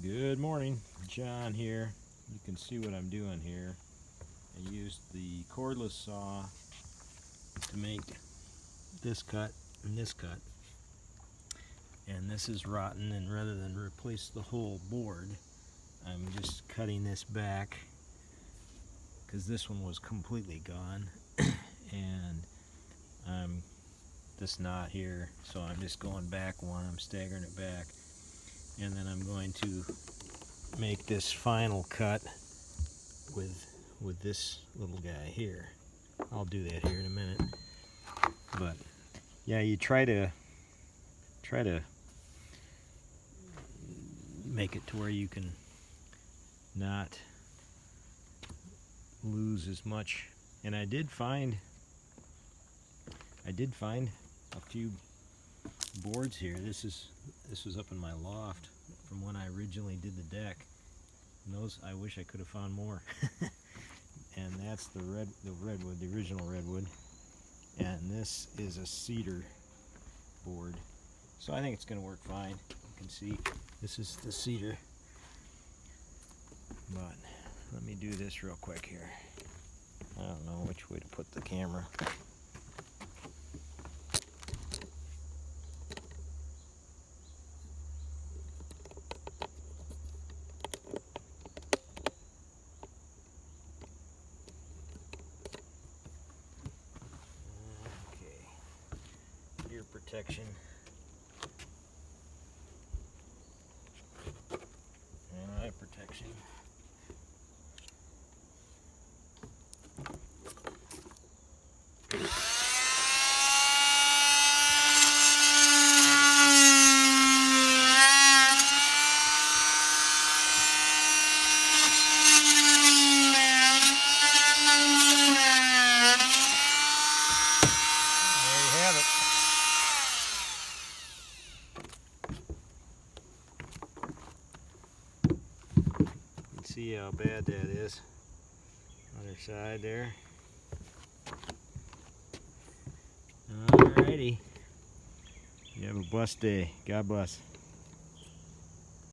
Good morning, John here. You can see what I'm doing here. I used the cordless saw to make this cut and this cut. And this is rotten, and rather than replace the whole board, I'm just cutting this back because this one was completely gone. And this knot here, so I'm just going back one, I'm staggering it back. And then I'm going to make this final cut with this little guy here. I'll do that here in a minute. But yeah, you try to make it to where you can not lose as much. And I did find a few boards here. This was up in my loft from when I originally did the deck. And those, I wish I could have found more. And that's the redwood, the original redwood. And this is a cedar board. So I think it's going to work fine. You can see this is the cedar. But let me do this real quick here. I don't know which way to put the camera. Ear protection and eye protection. There you have it. You can see how bad that is. Other side there. Alrighty. You have a blessed day. God bless.